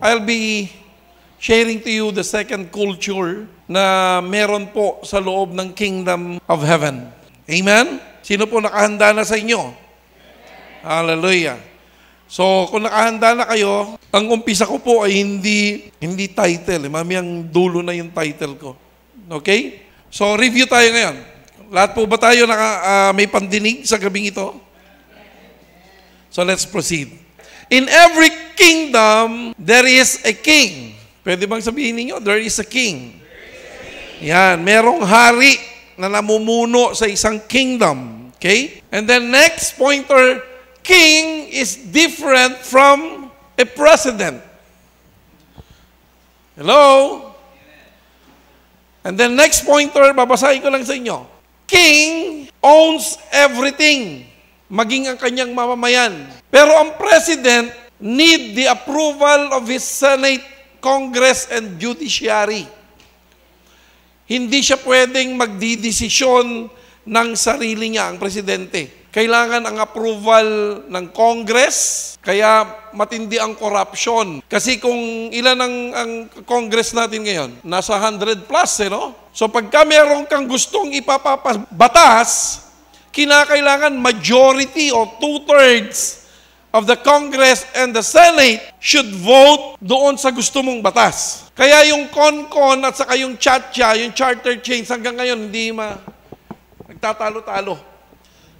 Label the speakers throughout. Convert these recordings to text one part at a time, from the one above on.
Speaker 1: I'll be sharing to you the second culture na meron po sa loob ng Kingdom of Heaven. Amen? Sino po nakahanda na sa inyo? Hallelujah. So, kung nakahanda na kayo, ang umpisa ko po ay hindi title. Mamayang dulo na yung title ko. Okay? So, review tayo ngayon. Lahat po ba tayo may pandinig sa gabing ito? So, let's proceed. In every kingdom, there is a king. Pwede bang sabihin ninyo? There is a king. Yan, merong hari na namumuno sa isang kingdom. Okay? And then next pointer, king is different from a president. Hello? And then next pointer, babasahin ko lang sa inyo. King owns everything, maging ang kanyang mamamayan. Pero ang president need the approval of his Senate, Congress, and Judiciary. Hindi siya pwedeng magdidesisyon ng sarili niya, ang presidente. Kailangan ang approval ng Congress, kaya matindi ang corruption. Kasi kung ilan ang Congress natin ngayon, nasa 100 plus, no? So pagka meron kang gustong ipapabatas, kinakailangan majority o 2/3 of the Congress and the Senate should vote doon sa gusto mong batas. Kaya yung CONCON at saka yung CHATCHA, yung charter change, hanggang ngayon hindi nagtatalo-talo.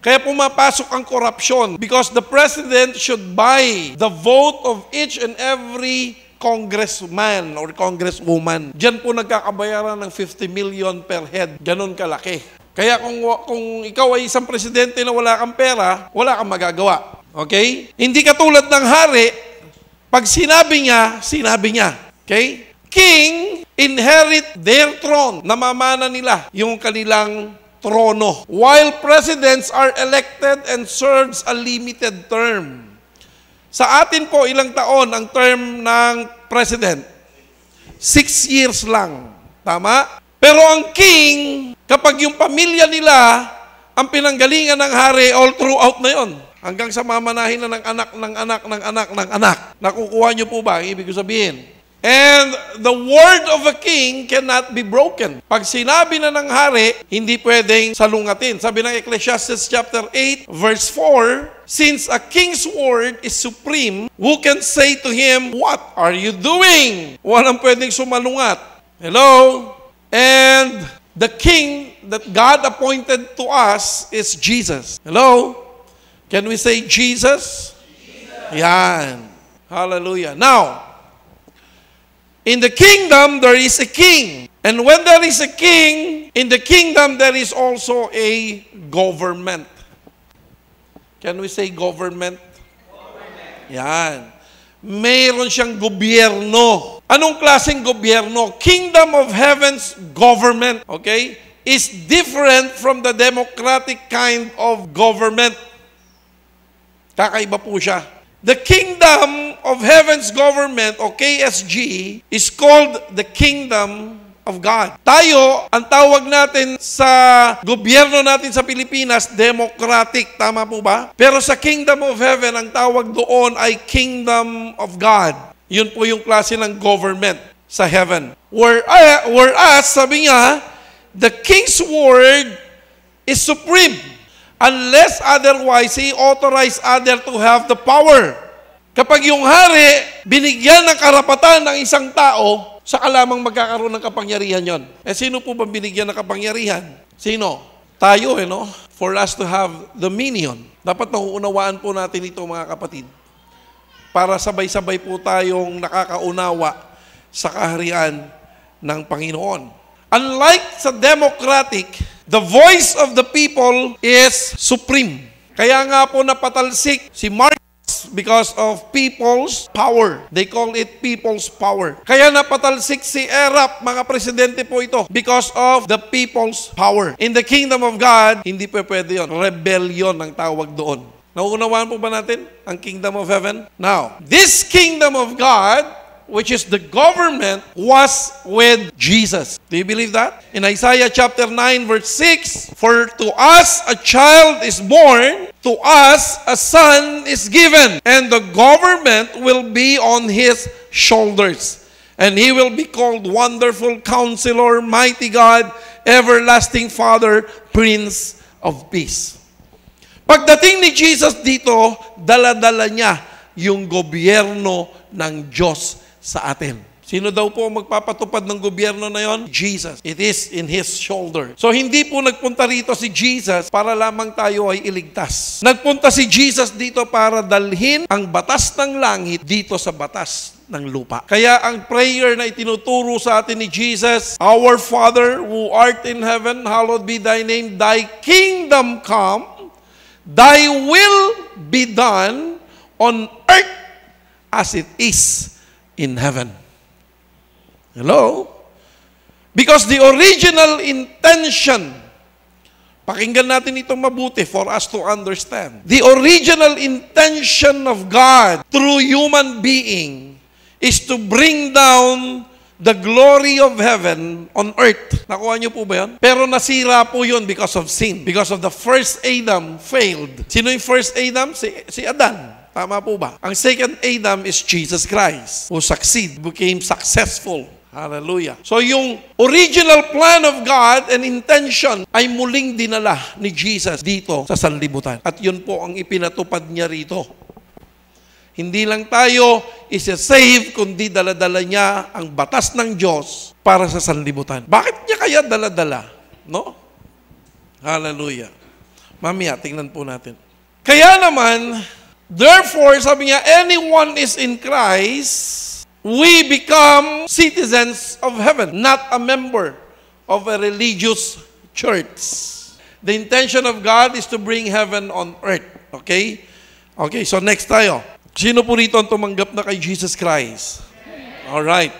Speaker 1: Kaya pumapasok ang corruption because the president should buy the vote of each and every congressman or congresswoman. Diyan po nagkakabayaran ng 50 million per head. Ganon kalaki. Kaya kung ikaw ay isang presidente na wala kang pera, wala kang magagawa. Okay? Hindi katulad ng hari, pag sinabi niya, sinabi niya. Okay? King inherit their throne. Namamana nila yung kanilang trono. While presidents are elected and serves a limited term. Sa atin po, ilang taon ang term ng president? 6 years lang. Tama? Pero ang king, kapag yung pamilya nila, ang pinanggalingan ng hari, all throughout na yon. Hanggang sa mamanahin na ng anak, ng anak, ng anak, ng anak. Nakukuha niyo po ba? Ibig ko sabihin. And the word of a king cannot be broken. Pag sinabi na ng hari, hindi pwedeng salungatin. Sabi ng Ecclesiastes chapter 8, verse 4, since a king's word is supreme, who can say to him, what are you doing? Walang pwedeng sumalungat. Hello? And the king that God appointed to us is Jesus. Hello? Can we say Jesus? Jesus. Yan. Hallelujah. Now, in the kingdom, there is a king. And when there is a king, in the kingdom, there is also a government. Can we say government? Government. Yan. Mayroon siyang gobyerno. Anong klaseng gobyerno? Kingdom of Heaven's government, okay, is different from the democratic kind of government. Kakaiba po siya. The Kingdom of Heaven's government, o KSG, is called the Kingdom of God. Tayo, ang tawag natin sa gobyerno natin sa Pilipinas, democratic. Tama po ba? Pero sa Kingdom of Heaven, ang tawag doon ay Kingdom of God. Yun po yung klase ng government sa heaven. Whereas, sabi niya, the King's word is supreme. Unless otherwise, he authorized other to have the power. Kapag yung hari, binigyan ng karapatan ng isang tao, saka lamang magkakaroon ng kapangyarihan yon. Sino po ba binigyan ng kapangyarihan? Sino? Tayo, no? For us to have dominion. Dapat nauunawaan po natin ito, mga kapatid. Para sabay-sabay po tayong nakakaunawa sa kaharian ng Panginoon. Unlike sa democratic, the voice of the people is supreme. Kaya nga po napatalsik si Marcos because of people's power. They call it people's power. Kaya napatalsik si Erap, mga presidente po ito, because of the people's power. In the kingdom of God, hindi pa pwede yun. Rebellion ang tawag doon. Nauunawaan po ba natin ang kingdom of heaven? Now, this kingdom of God which is the government, was with Jesus. Do you believe that? In Isaiah chapter 9, verse 6, "For to us a child is born, to us a son is given, and the government will be on his shoulders. And he will be called Wonderful Counselor, Mighty God, Everlasting Father, Prince of Peace." Pagdating ni Jesus dito, dala-dala niya yung gobyerno ng Diyos sa atin. Sino daw po magpapatupad ng gobyerno na yon? Jesus. It is in His shoulder. So hindi po nagpunta rito si Jesus para lamang tayo ay iligtas. Nagpunta si Jesus dito para dalhin ang batas ng langit dito sa batas ng lupa. Kaya ang prayer na itinuturo sa atin ni Jesus, "Our Father who art in heaven, hallowed be thy name, thy kingdom come, thy will be done on earth as it is in heaven." Hello? Because the original intention, pakinggan natin itong mabuti for us to understand. The original intention of God through human being is to bring down the glory of heaven on earth. Nakuha niyo po ba yun? Pero nasira po yun because of sin. Because of the first Adam failed. Sino yung first Adam? Si Adan. Tama po ba? Ang second Adam is Jesus Christ, who became successful. Hallelujah. So yung original plan of God and intention ay muling dinala ni Jesus dito sa sanlibutan. At yun po ang ipinatupad niya rito. Hindi lang tayo isa-save, kundi dala-dala niya ang batas ng Diyos para sa sanlibutan. Bakit niya kaya dala-dala? No? Hallelujah. Mamaya, tingnan po natin. Kaya naman, therefore, sabi niya, anyone is in Christ, we become citizens of heaven, not a member of a religious church. The intention of God is to bring heaven on earth. Okay? Okay, so next tayo. Sino po rito ang tumanggap na kay Jesus Christ? Alright.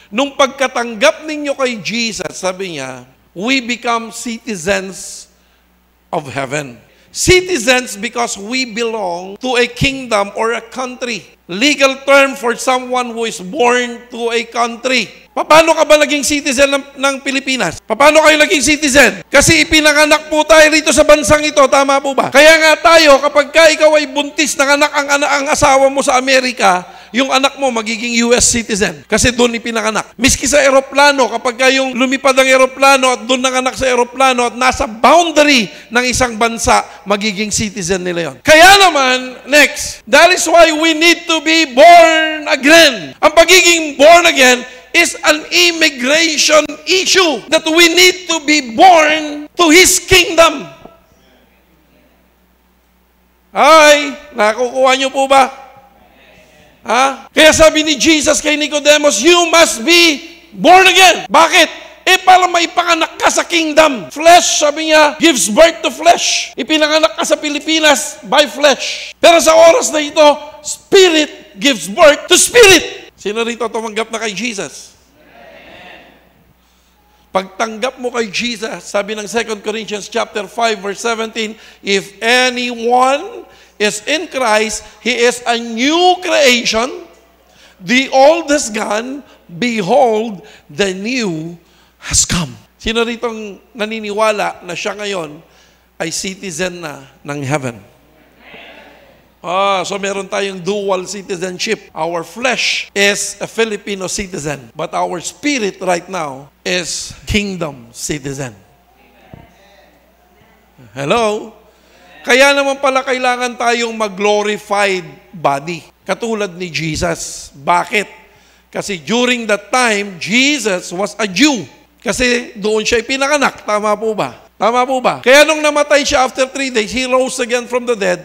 Speaker 1: Nung pagkatanggap ninyo kay Jesus, sabi niya, we become citizens of heaven. Citizens because we belong to a kingdom or a country. Legal term for someone who is born to a country. Paano ka ba naging citizen ng Pilipinas? Paano kayo naging citizen? Kasi ipinanganak po tayo rito sa bansang ito, tama po ba? Kaya nga tayo, kapag ikaw ay buntis, nanganak ang asawa mo sa Amerika, yung anak mo magiging US citizen. Kasi doon ipinanganak. Miski sa eroplano, kapag yung lumipad ang eroplano at doon nanganak sa eroplano at nasa boundary ng isang bansa, magiging citizen nila yon. Kaya naman, next, that is why we need to be born again. Ang pagiging born again is an immigration issue that we need to be born to His kingdom. Ay, nakukuha niyo po ba? Ha? Kaya sabi ni Jesus kay Nicodemus, you must be born again. Bakit? Para maipanganak ka sa kingdom. Flesh, sabi niya, gives birth to flesh. Ipinanganak ka sa Pilipinas by flesh. Pero sa oras na ito, spirit gives birth to spirit. Sino rito tumanggap na kay Jesus? Pagtanggap mo kay Jesus, sabi ng 2 Corinthians chapter 5 verse 17, if anyone is in Christ, he is a new creation. The old is gone, behold, the new has come. Sino rito naniniwala na siya ngayon ay citizen na ng heaven? So meron tayong dual citizenship. Our flesh is a Filipino citizen, but our spirit right now is kingdom citizen. Hello? Kaya naman pala kailangan tayong mag-glorified body, katulad ni Jesus. Bakit? Kasi during that time, Jesus was a Jew. Kasi doon siya ipinanganak. Tama po ba? Tama po ba? Kaya nung namatay siya after 3 days, He rose again from the dead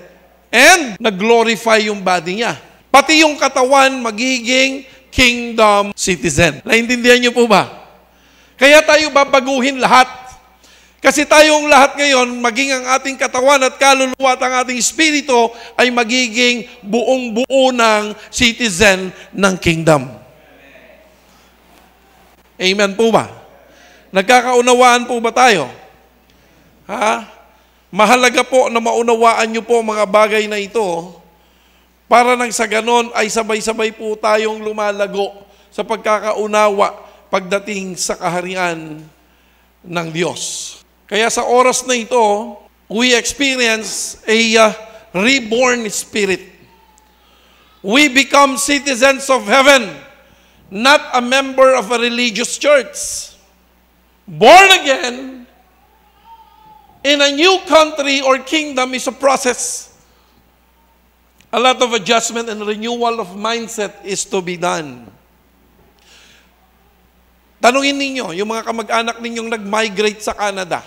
Speaker 1: and nag-glorify yung body niya. Pati yung katawan magiging kingdom citizen. Naintindihan niyo po ba? Kaya tayo babaguhin lahat. Kasi tayong lahat ngayon, maging ang ating katawan at kaluluwa at ang ating espiritu ay magiging buong-buo ng citizen ng kingdom. Amen po ba? Nagkakaunawaan po ba tayo? Ha? Mahalaga po na maunawaan niyo po mga bagay na ito Para nang sa ganon ay sabay-sabay po tayong lumalago sa pagkakaunawa pagdating sa kaharian ng Diyos. Kaya sa oras na ito, we experience a reborn spirit. We become citizens of heaven, not a member of a religious church. Born again in a new country or kingdom is a process. A lot of adjustment and renewal of mindset is to be done. Tanungin ninyo, yung mga kamag-anak ninyong nag-migrate sa Canada.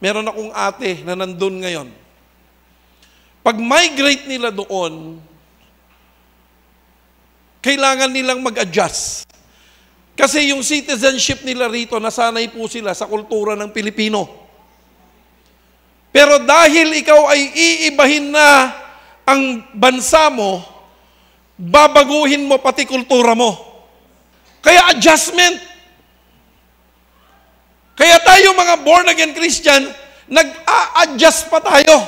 Speaker 1: Meron akong ate na nandun ngayon. Pag-migrate nila doon, kailangan nilang mag-adjust. Kasi yung citizenship nila rito, nasanay po sila sa kultura ng Pilipino. Pero dahil ikaw ay iibahin na ang bansa mo, babaguhin mo pati kultura mo. Kaya adjustment. Kaya tayo mga born-again Christian, nag-a-adjust pa tayo.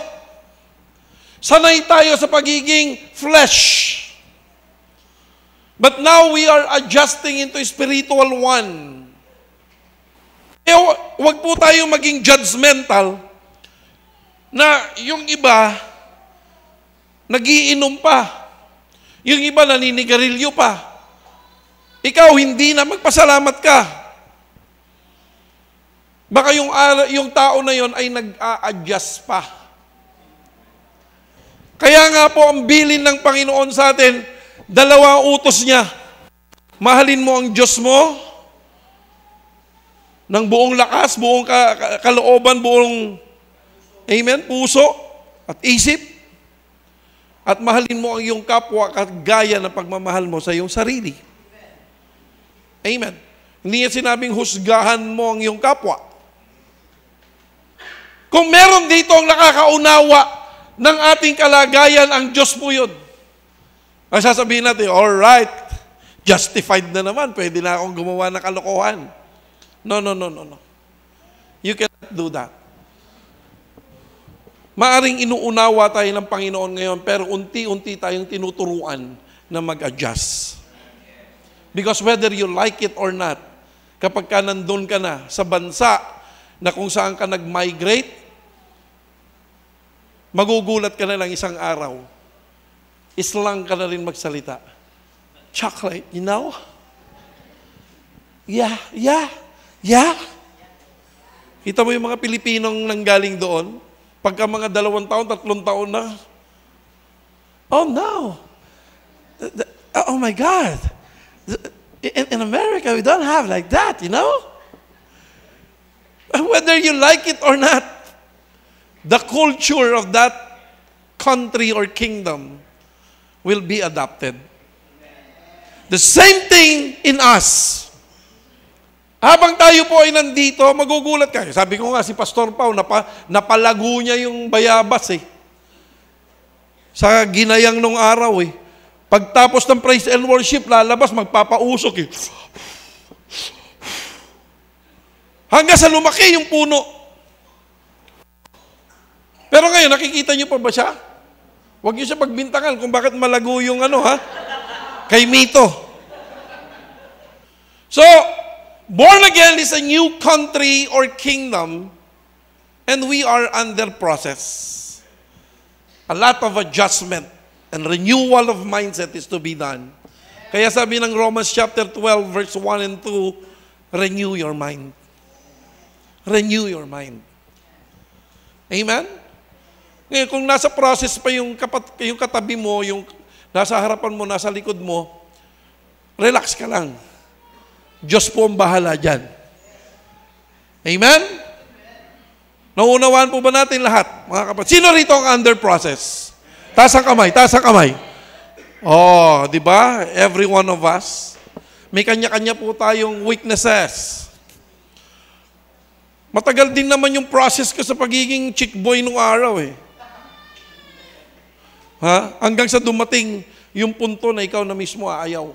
Speaker 1: Sanay tayo sa pagiging flesh. But now we are adjusting into spiritual one. Eh, wag po tayo maging judgmental na yung iba nagiinom pa. Yung iba naninigarilyo pa. Ikaw hindi na magpasalamat ka. Baka yung tao na yon ay nag-a-adjust pa. Kaya nga po ang bilin ng Panginoon sa atin, dalawa utos niya. Mahalin mo ang Diyos mo ng buong lakas, buong kalooban, buong puso at isip. At mahalin mo ang iyong kapwa kagaya ng pagmamahal mo sa iyong sarili. Amen. Hindi niya sinabing husgahan mo ang iyong kapwa. Kung meron dito ang nakakaunawa ng ating kalagayan, ang Diyos po yun. Ang sasabihin natin, all right, justified na naman, pwede na akong gumawa ng kalokohan. No. You cannot do that. Maaring inuunawa tayo ng Panginoon ngayon, pero unti-unti tayong tinuturuan na mag-adjust. Because whether you like it or not, kapag ka nandun ka na sa bansa na kung saan ka nag-migrate, magugulat ka na lang isang araw. Islang ka na rin magsalita. Chocolate, you know? Yeah. Kita mo yung mga Pilipinong nanggaling doon, pagka mga 2 taon, 3 taon na, oh no! Oh my God! In America, we don't have like that, you know? Whether you like it or not, the culture of that country or kingdom will be adopted. The same thing in us. Habang tayo po ay nandito, magugulat kayo. Sabi ko nga, si Pastor Pao, napalago niya yung bayabas eh. Sa ginayang nung araw eh. Pagtapos ng praise and worship, lalabas, magpapausok eh. Hanggang sa lumaki yung puno. Pero ngayon, nakikita niyo pa ba siya? Huwag niyo siya pagbintangan kung bakit malago yung kay Mito. So, born again is a new country or kingdom, and we are under process. A lot of adjustment and renewal of mindset is to be done. Kaya sabi ng Romans chapter 12, verse 1 and 2, renew your mind. Renew your mind. Amen? Ngayon, kung nasa process pa yung katabi mo, yung nasa harapan mo, nasa likod mo, relax ka lang. Diyos po ang bahala dyan. Amen? Naunawaan po ba natin lahat, mga kapatid? Sino rito ang under process? Taas ang kamay. Oh, di ba? Every one of us. May kanya-kanya po tayong weaknesses. Matagal din naman yung process ko sa pagiging chick boy nung araw eh. Hanggang sa dumating yung punto na ikaw na mismo aayaw.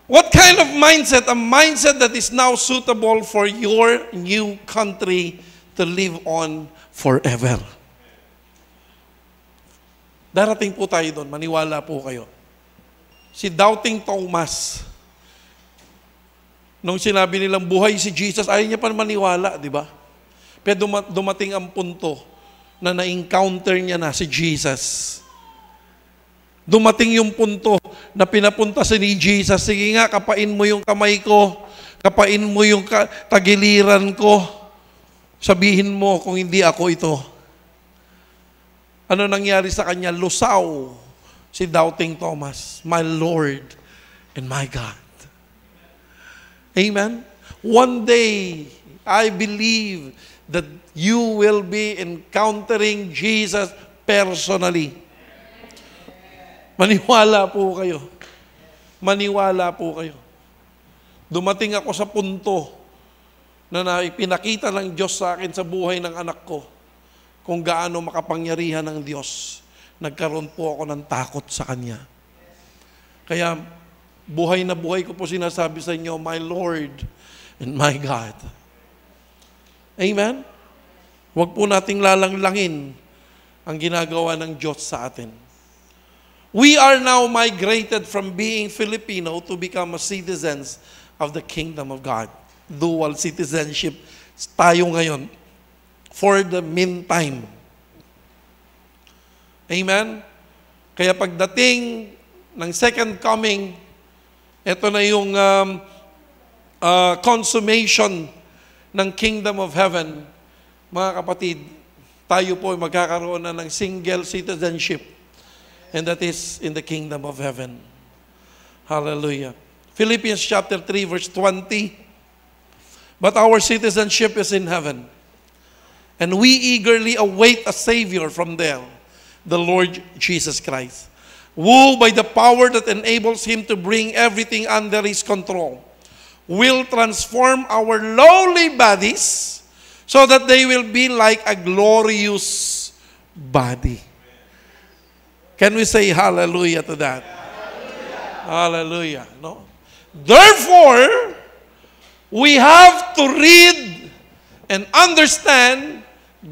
Speaker 1: What kind of mindset? A mindset that is now suitable for your new country to live on forever. Darating po tayo doon, maniwala po kayo. Si Doubting Thomas, nung sinabi nilang buhay si Jesus, ayaw niya pa maniwala, di ba? Pero dumating ang punto na na-encounter niya na si Jesus. Dumating yung punto na pinapunta si ni Jesus, sige nga, kapain mo yung kamay ko, kapain mo yung tagiliran ko, sabihin mo kung hindi ako ito. Ano nangyari sa kanya? Lusaw si Doubting Thomas, my Lord and my God. Amen? One day, I believe that you will be encountering Jesus personally. Maniwala po kayo. Maniwala po kayo. Dumating ako sa punto na ipinakita ng Diyos sa akin sa buhay ng anak ko kung gaano makapangyarihan ng Diyos. Nagkaroon po ako ng takot sa Kanya. Kaya buhay na buhay ko po sinasabi sa inyo, my Lord and my God. Amen? Huwag po nating lalanglangin ang ginagawa ng Diyos sa atin. We are now migrated from being Filipino to become citizens of the kingdom of God. Dual citizenship tayo ngayon for the meantime. Amen? Kaya pagdating ng second coming, ito na yung consummation ng kingdom of heaven. Mga kapatid, tayo po ay magkakaroon na ng single citizenship, and that is in the kingdom of heaven. Hallelujah. Philippians chapter 3 verse 20, but our citizenship is in heaven, and we eagerly await a Savior from there, the Lord Jesus Christ, who by the power that enables Him to bring everything under His control, will transform our lowly bodies so that they will be like a glorious body. Can we say hallelujah to that? Hallelujah. No? Therefore, we have to read and understand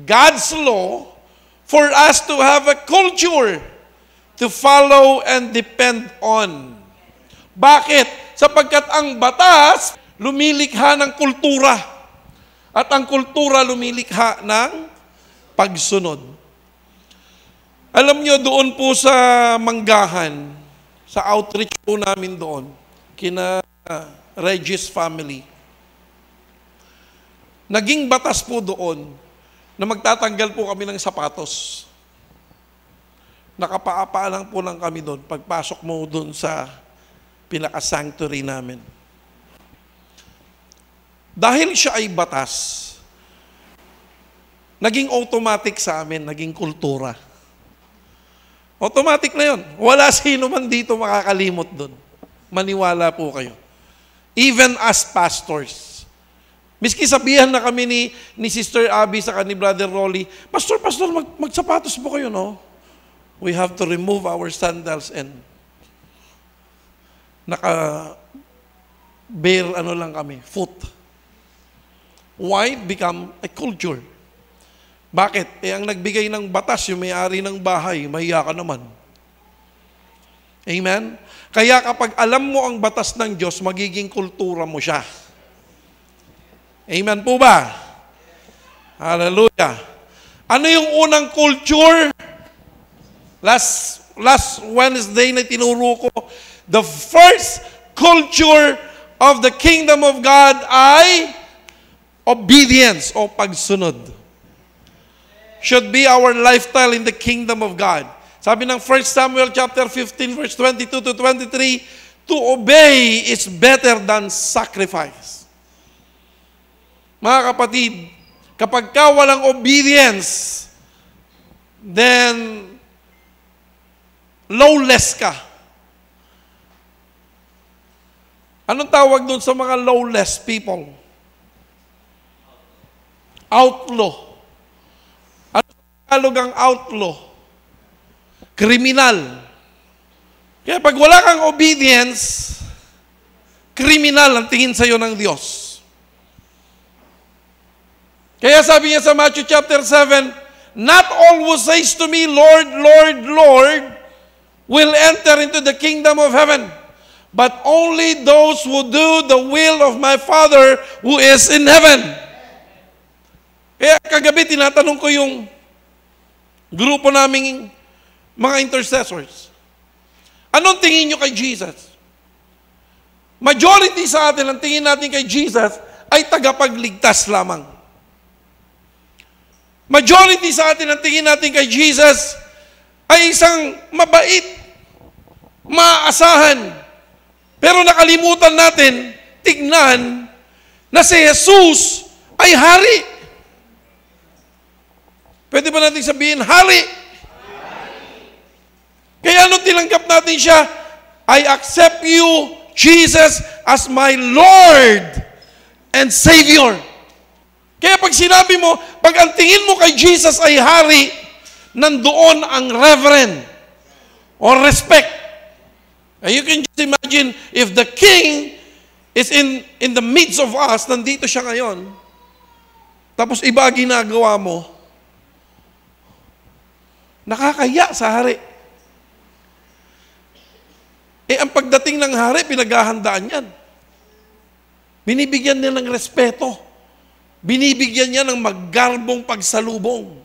Speaker 1: God's law for us to have a culture to follow and depend on. Bakit? Sapagkat ang batas lumilikha ng kultura at ang kultura lumilikha ng pagsunod. Alam nyo, doon po sa Manggahan, sa outreach po namin doon, kina Regis family, naging batas po doon na magtatanggal po kami ng sapatos. Nakapaapa lang po lang kami doon pagpasok mo doon sa pinaka-sanctuary namin. Dahil siya ay batas, naging automatic sa amin, naging kultura. Automatic na yun. Wala sino man dito makakalimot doon. Maniwala po kayo. Even as pastors. Miski sabihan na kami ni Sister Abby sa ni Brother Rolly, Pastor, magsapatos po kayo, no? We have to remove our sandals and naka-bare lang kami, foot. Why? Become a culture. Bakit? Ang nagbigay ng batas, yung may-ari ng bahay, mahiya ka naman. Amen? Kaya kapag alam mo ang batas ng Diyos, magiging kultura mo siya. Amen po ba? Hallelujah. Ano yung unang culture? Last Wednesday na tinuro ko, the first culture of the kingdom of God ay obedience o pagsunod. Should be our lifestyle in the kingdom of God. Sabi ng 1 Samuel chapter 15 verse 22 to 23, to obey is better than sacrifice. Mga kapatid, kapag ka walang obedience, then lawless ka. Anong tawag doon sa mga lawless people? Outlaw. Ano sa Tagalog ang outlaw? Kriminal. Kaya pag wala kang obedience, kriminal ang tingin sa iyo ng Diyos. Kaya sabi niya sa Matthew chapter 7, Not all who says to me, Lord, Lord, Lord, will enter into the kingdom of heaven, but only those who do the will of my Father who is in heaven. Kaya kagabi tinatanong ko yung grupo naming mga intercessors. Anong tingin nyo kay Jesus? Majority sa atin, ang tingin natin kay Jesus ay tagapagligtas lamang. Majority sa atin, ang tingin natin kay Jesus ay isang mabait, maaasahan. Pero nakalimutan natin, tignan na si Jesus ay hari. Pwede ba natin sabihin, hari? Kaya nung tinanggap natin siya, I accept you, Jesus, as my Lord and Savior. Kaya pag sinabi mo, pag ang tingin mo kay Jesus ay hari, nandoon ang reverend or respect. And you can just imagine if the king is in the midst of us, nandito siya ngayon, tapos iba ginagawa mo, nakakaya sa hari. Ang pagdating ng hari, pinaghahandaan yan. Binibigyan niya ng respeto. Binibigyan niya ng maggarbong pagsalubong.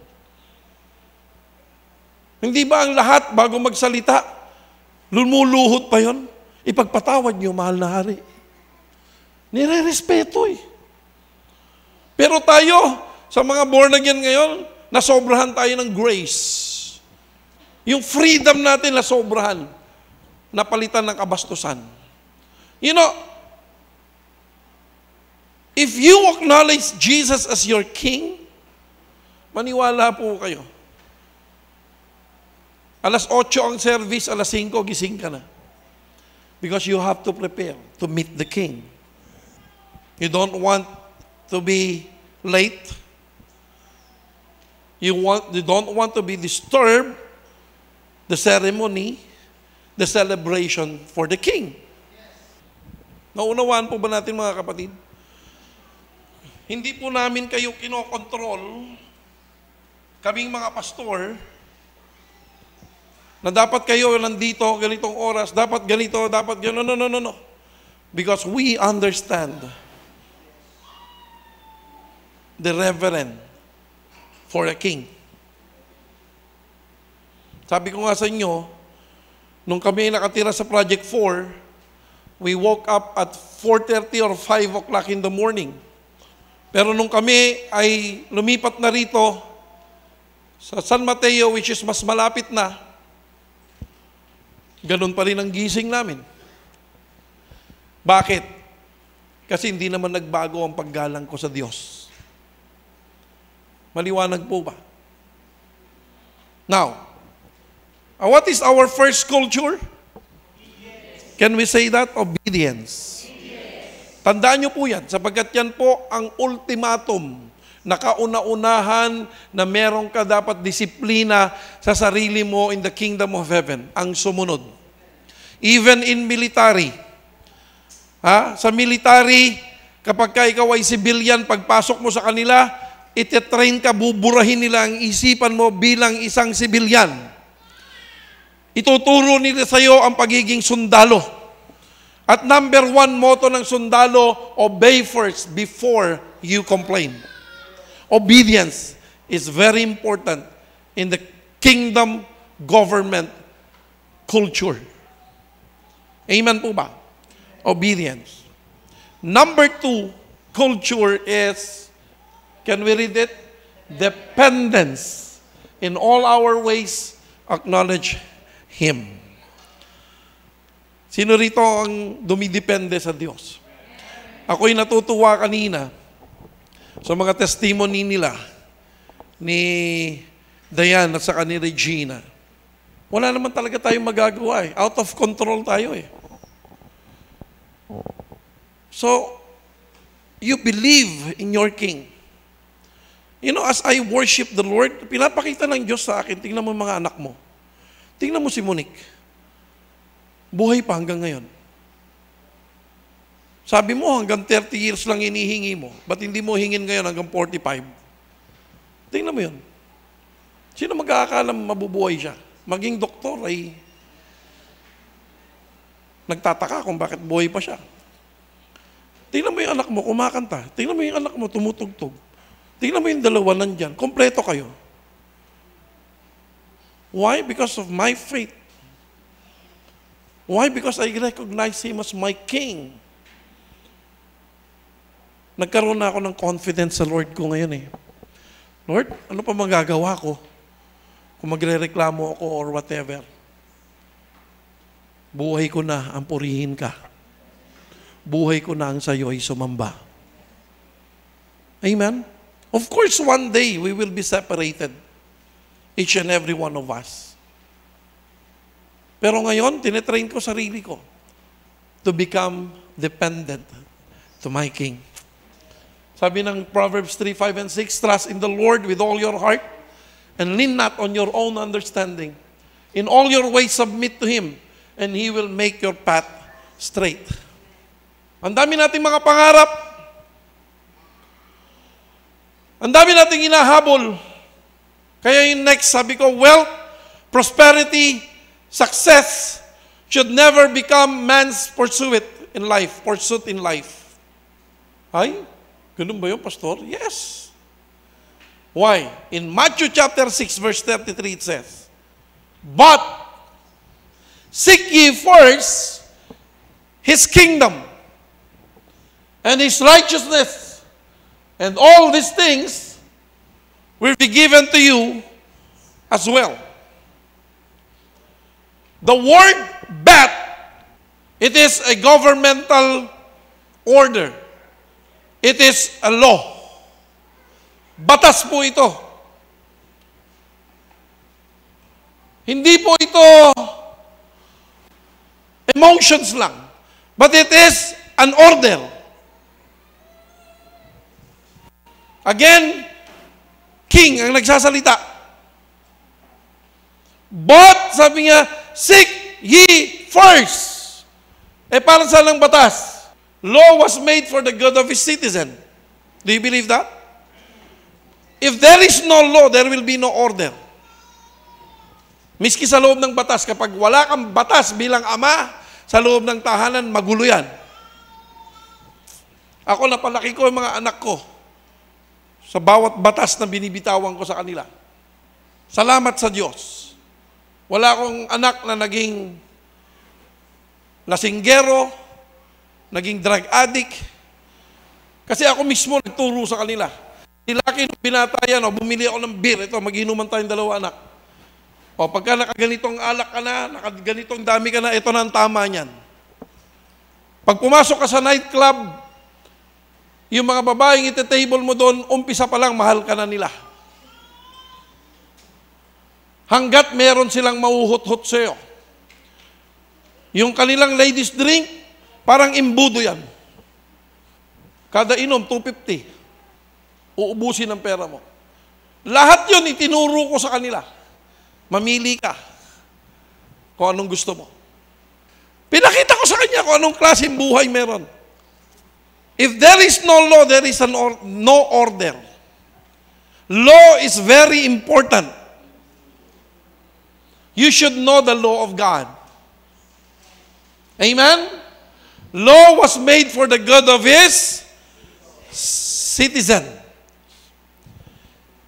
Speaker 1: Hindi ba ang lahat, bago magsalita, lumuluhod pa yon? Ipagpatawad niyo, mahal na hari. Nire-respeto eh. Pero tayo, sa mga born again ngayon, nasobrahan tayo ng grace. Yung freedom natin nasobrahan. Napalitan ng kabastusan. You know, if you acknowledge Jesus as your King, maniwala po kayo. Alas 8 ang service, alas 5 gising ka na. Because you have to prepare to meet the King. You don't want to be late. You don't want to be disturbed the ceremony, the celebration for the King. Naunawaan po ba natin mga kapatid? Hindi po namin kayo kinokontrol, kaming mga pastor, na dapat kayo nandito, ganitong oras, dapat ganito, dapat gano'n. No. Because we understand the reverend for a king. Sabi ko nga sa inyo, nung kami nakatira sa Project 4, we woke up at 4:30 or 5 o'clock in the morning. Pero nung kami ay lumipat na rito sa San Mateo, which is mas malapit na, ganun pa rin ang gising namin. Bakit? Kasi hindi naman nagbago ang paggalang ko sa Diyos. Maliwanag po ba? Now, what is our first culture? Can we say that? Obedience. Tandaan nyo po yan, sapagkat yan po ang ultimatum na kauna-unahan na meron ka dapat disiplina sa sarili mo in the kingdom of heaven, ang sumunod. Even in military. Sa military, kapag ka ikaw ay civilian, pagpasok mo sa kanila, ititrain ka, buburahin nila ang isipan mo bilang isang civilian. Ituturo nila sa iyo ang pagiging sundalo. At number 1 motto ng sundalo, obey first before you complain. Obedience is very important in the kingdom government culture. Amen po ba? Obedience. Number 2 culture is, can we read it? Dependence. In all our ways, acknowledge Him. Sino rito ang dumidepende sa Diyos? Ako'y natutuwa kanina sa mga testimony nila ni Diane at saka ni Regina. Wala naman talaga tayong magagawa eh. Out of control tayo eh. So, you believe in your King. You know, as I worship the Lord, pinapakita ng Diyos sa akin, tingnan mo mga anak mo. Tingnan mo si Monique. Buhay pa hanggang ngayon. Sabi mo, hanggang 30 years lang inihingi mo. Ba't hindi mo hingin ngayon hanggang 45? Tingnan mo yun. Sino mag-aakala mabubuhay siya? Maging doktor ay nagtataka kung bakit buhay pa siya. Tingnan mo yung anak mo, kumakanta. Tingnan mo yung anak mo, tumutugtog. Tingnan mo yung dalawa nandyan. Kompleto kayo. Why? Because of my faith. Why? Because I recognize Him as my King. Nagkaroon na ako ng confidence sa Lord ko ngayon eh. Lord, ano pa magagawa ko? Kung magre-reklamo ako or whatever. Buhay ko na ang purihin ka. Buhay ko na ang sayo ay sumamba. Amen? Of course, one day we will be separated. Each and every one of us. Pero ngayon, tinetrain ko sarili ko to become dependent to my King. Sabi ng Proverbs 3, 5, and 6, trust in the Lord with all your heart and lean not on your own understanding. In all your ways submit to Him and He will make your path straight. Ang dami nating mga pangarap. Ang dami nating hinahabol. Kaya yung next, sabi ko, wealth, prosperity, success should never become man's pursuit in life. Ay, ganun ba yun, Pastor? Yes. Why? In Matthew chapter 6, verse 33, it says, but seek ye first His kingdom and His righteousness, and all these things will be given to you as well. The word bet, it is a governmental order. It is a law. Batas po ito. Hindi po ito emotions lang. But it is an order. Again, King ang nagsasalita. But, sabi niya, seek ye first. Parang saan ang batas? Law was made for the good of His citizen. Do you believe that? If there is no law, there will be no order. Miski sa loob ng batas, kapag wala kang batas bilang ama, sa loob ng tahanan, magulo yan. Ako, napalaki ko yung mga anak ko sa bawat batas na binibitawan ko sa kanila. Salamat sa Diyos. Wala akong anak na naging lasinggero, naging drug addict. Kasi ako mismo nagturo sa kanila. Ilaki nung binata yan, bumili ako ng beer. Ito, mag-inuman tayong dalawa anak. Pagka nakaganitong alak ka na, nakaganitong dami ka na, ito na ang tama niyan. Pag pumasok ka sa nightclub, yung mga babaeng ite-table mo doon, umpisa pa lang, mahal ka na nila. Hanggat meron silang mauhot-hot sa'yo. Yung kanilang ladies drink, parang imbudo yan. Kada inom, 250. Uubusin ang pera mo. Lahat yun, itinuro ko sa kanila. Mamili ka kung anong gusto mo. Pinakita ko sa kanya kung anong klaseng buhay meron. If there is no law, there is no order. Law is very important. You should know the law of God. Amen? Law was made for the good of His citizen.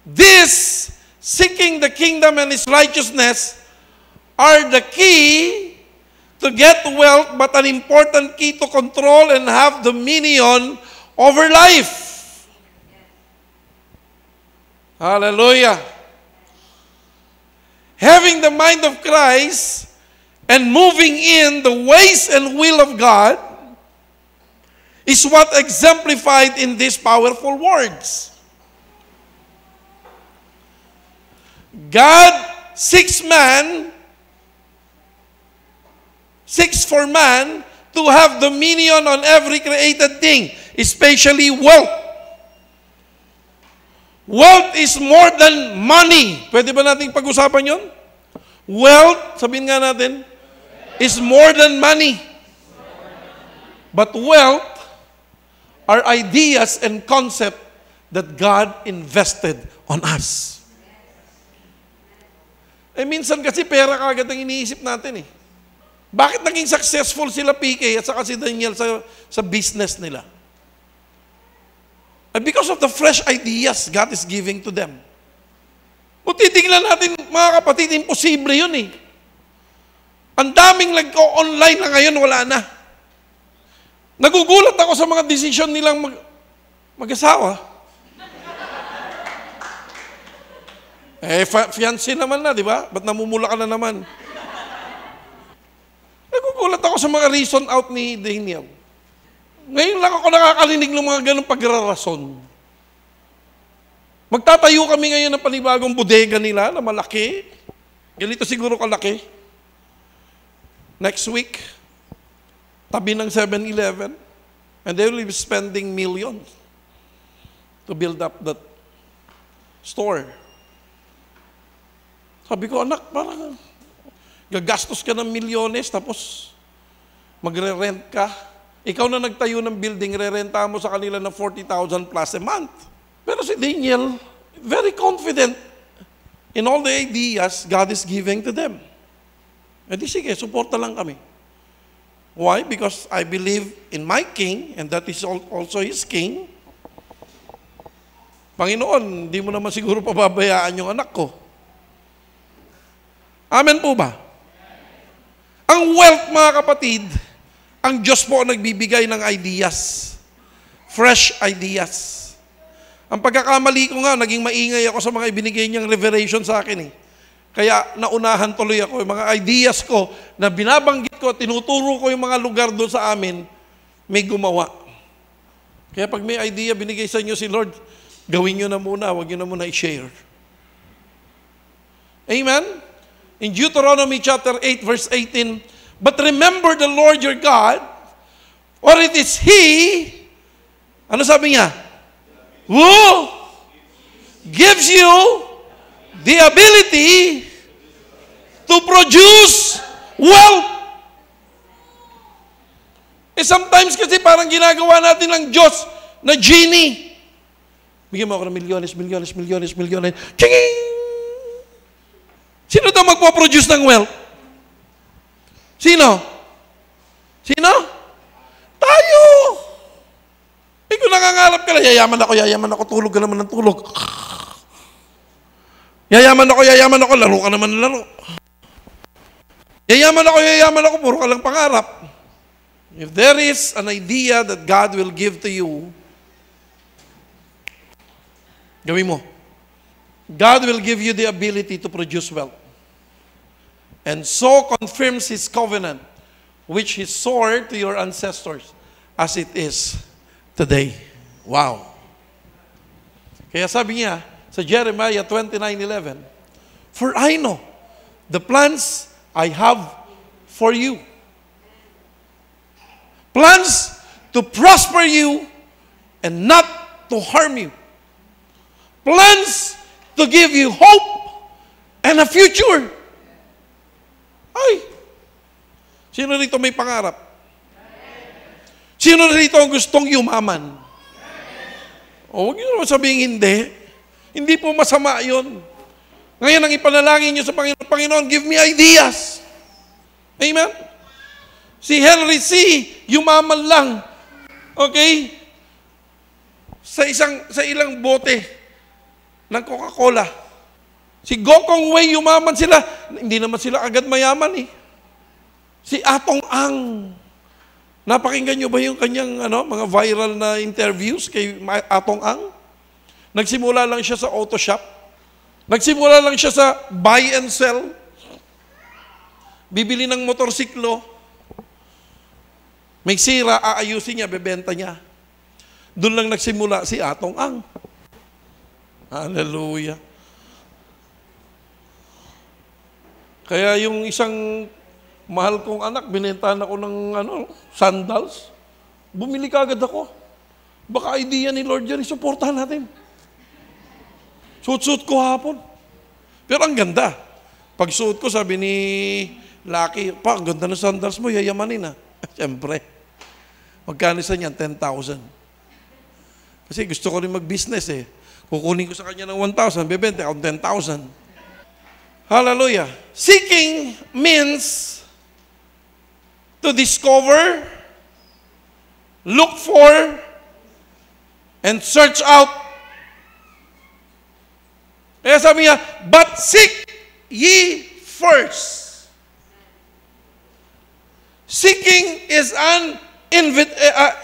Speaker 1: This, seeking the kingdom and His righteousness, are the key to get wealth, but an important key to control and have dominion over life. Hallelujah. Having the mind of Christ and moving in the ways and will of God is what exemplified in these powerful words. God seeks for man to have dominion on every created thing, especially wealth. Wealth is more than money. Pwede ba nating pag-usapan yun? Wealth, sabihin nga natin, is more than money. But wealth are ideas and concepts that God invested on us. Minsan kasi pera kagad ang iniisip natin eh. Bakit naging successful sila PK at saka si Daniel sa business nila? Because of the fresh ideas God is giving to them. Kung titignan natin, mga kapatid, imposible yun eh. Ang daming nag-online na ngayon, wala na. Nagugulat ako sa mga desisyon nilang mag-asawa. Fiancé naman na, di ba? Ba't namumula ka na naman? Nagugulat ako sa mga reason out ni Daniel. Ngayon lang ako nakakalinig ng mga ganong pagrarason. Magtatayo kami ngayon ng panibagong bodega nila na malaki. Ganito siguro kalaki. Next week, tabi ng 7-Eleven. And they will be spending millions to build up that store. Sabi ko, anak, parang gagastos ka ng milyones tapos magre-rent ka. Ikaw na nagtayo ng building, re-renta mo sa kanila ng 40,000 plus a month. Pero si Daniel, very confident in all the ideas God is giving to them. E di sige, suporta lang kami. Why? Because I believe in my king, and that is also his king. Panginoon, hindi mo naman siguro pababayaan yung anak ko. Amen po ba? Ang wealth, mga kapatid, ang Diyos po ang nagbibigay ng ideas. Fresh ideas. Ang pagkakamali ko nga, naging maingay ako sa mga ibinigay niyang revelation sa akin eh. Kaya naunahan tuloy ako. Yung mga ideas ko na binabanggit ko, tinuturo ko yung mga lugar doon sa amin, may gumawa. Kaya pag may idea binigay sa inyo si Lord, gawin nyo na muna, huwag nyo na muna i-share. Amen? In Deuteronomy chapter 8, verse 18, but remember the Lord your God, for it is He, ano sabi niya? Who gives you the ability to produce wealth. Sometimes kasi parang ginagawa natin ng Diyos na genie. Bigyan mo ako ng milyones. Ching! Sino daw magpo-produce ng wealth? Sino? Tayo! Kung nangangarap ka lang, yayaman ako, tulog ka naman ng tulog. Yayaman ako, laro ka naman ng laro. Yayaman ako, puro ka lang pangarap. If there is an idea that God will give to you, gawin mo. God will give you the ability to produce wealth. And so confirms His covenant, which He swore to your ancestors, as it is today. Wow. Kaya sabi niya sa Jeremiah 29:11, for I know the plans I have for you. Plans to prosper you and not to harm you. Plans to give you hope and a future. Ay! Sino rito may pangarap? Sino rito ang gustong yumaman? O, huwag nyo naman sabihin hindi. Hindi po masama yun. Ngayon, ang ipanalangin nyo sa Panginoon, Panginoon, give me ideas. Amen? Si Henry C., yumaman lang. Okay? Sa ilang bote ng Coca-Cola. Si Gokong Wei, yumaman sila. Hindi naman sila agad mayaman eh. Si Atong Ang. Napakinggan nyo ba yung kanyang mga viral na interviews kay Atong Ang? Nagsimula lang siya sa auto shop. Nagsimula lang siya sa buy and sell. Bibili ng motorsiklo. May sira, aayusin niya, bebenta niya. Doon lang nagsimula si Atong Ang. Hallelujah. Kaya yung isang mahal kong anak, binentahan ako ng sandals. Bumili ka agad ako. Baka idea ni Lord yan, isuportahan natin. Suot-suot ko hapon. Pero ang ganda. Pag suot ko, sabi ni Lucky, pa, ang ganda ng sandals mo, yayamanin ha. Siyempre. Magkano sa niyan? 10,000. Kasi gusto ko rin mag-business eh. Kukunin ko sa kanya ng 1,000, bebenta akong 10,000. Hallelujah. Seeking means to discover, look for, and search out. Kaya sabi niya, but seek ye first. Seeking is an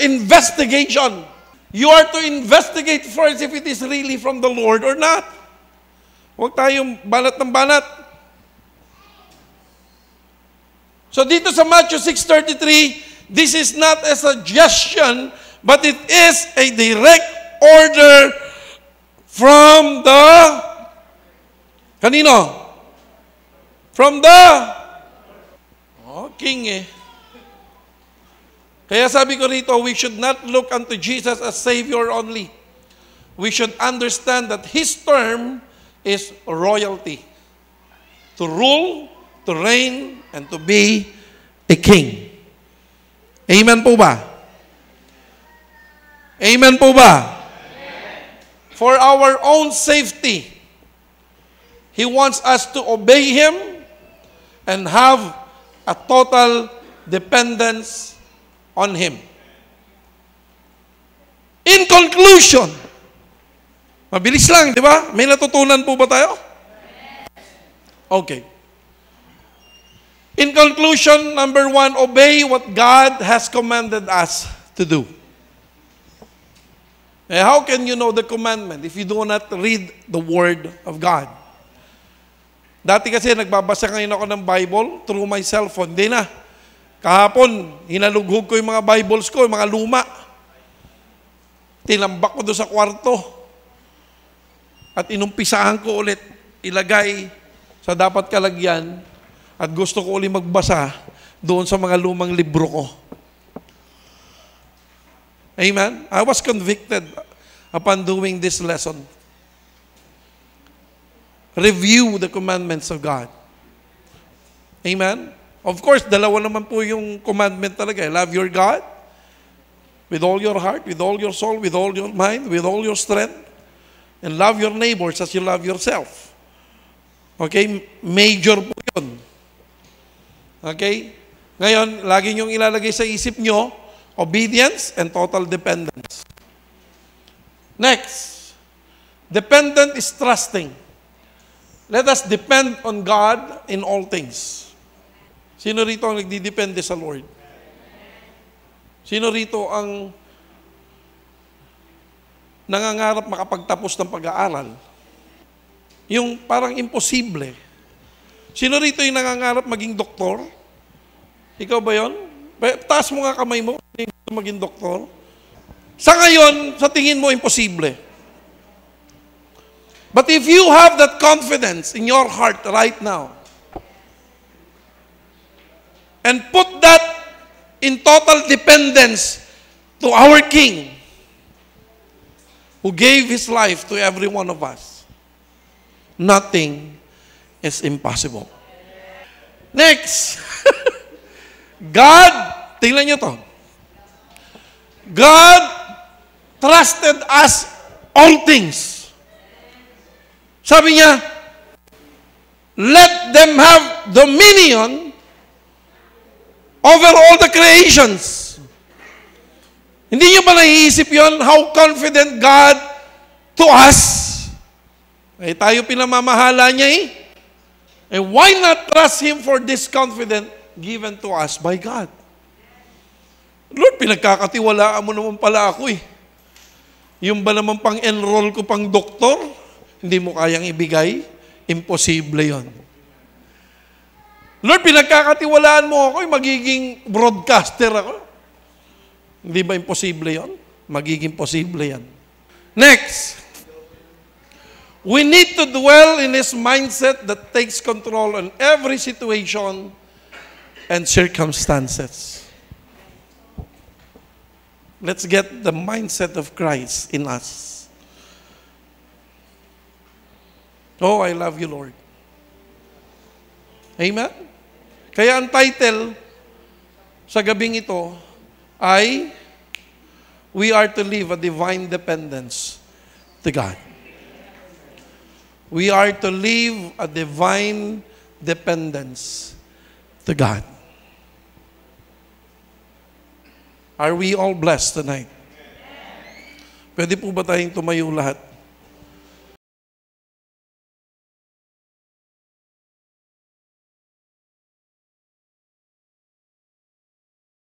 Speaker 1: investigation. You are to investigate first if it is really from the Lord or not. Huwag tayong banat ng banat. So dito sa Matthew 6:33, this is not a suggestion, but it is a direct order from the kanino? From the king eh. Kaya sabi ko rito, we should not look unto Jesus as Savior only. We should understand that His term is royalty. To rule, to reign, and to be a king. Amen po ba? Amen po ba? Amen. For our own safety, He wants us to obey Him and have a total dependence on Him. In conclusion, mabilis lang, di ba? May natutunan po ba tayo? Okay. In conclusion, number 1, obey what God has commanded us to do. How can you know the commandment if you do not read the Word of God? Dati kasi nagbabasa ngayon ako ng Bible through my cellphone. Hindi na. Kahapon, hinalughog ko yung mga Bibles ko, yung mga luma. Tinambak ko doon sa kwarto. At inumpisahan ko ulit, ilagay sa dapat kalagyan. At gusto ko ulit magbasa doon sa mga lumang libro ko. Amen? I was convicted upon doing this lesson. Review the commandments of God. Amen? Of course, dalawa naman po yung commandment talaga. Love your God with all your heart, with all your soul, with all your mind, with all your strength. And love your neighbors as you love yourself. Okay? Major po yun. Okay? Ngayon, lagi niyong ilalagay sa isip niyo, obedience and total dependence. Next, dependent is trusting. Let us depend on God in all things. Sino rito ang nagdidepende sa Lord? Sino rito ang nangangarap makapagtapos ng pag-aaral? Yung parang imposible. Sino rito yung nangangarap maging doktor? Ikaw ba yun? Taas mo nga kamay mo, hindi gusto maging doktor. Sa ngayon, sa tingin mo, imposible. But if you have that confidence in your heart right now, and put that in total dependence to our King, who gave His life to every one of us, nothing is impossible. Next, God, tingnan nyo to. God trusted us all things. Sabi niya, let them have dominion over all the creations. Hindi nyo ba naiisip yun? How confident God to us? Eh, tayo pinamamahala niya eh. Eh, why not trust Him for this confidence given to us by God? Lord, pinagkakatiwalaan mo naman pala ako eh. Yung ba naman pang-enroll ko pang doktor, hindi mo kayang ibigay? Imposible yon. Lord, pinagkakatiwalaan mo ako, magiging broadcaster ako. Hindi ba imposible yon? Magiging posible yan. Next, we need to dwell in His mindset that takes control on every situation and circumstances. Let's get the mindset of Christ in us. Oh, I love you, Lord. Amen? Kaya ang title sa gabing ito ay We are to live a divine dependence to God. We are to live a divine dependence to God. Are we all blessed tonight? Pwede po ba tayong tumayo lahat?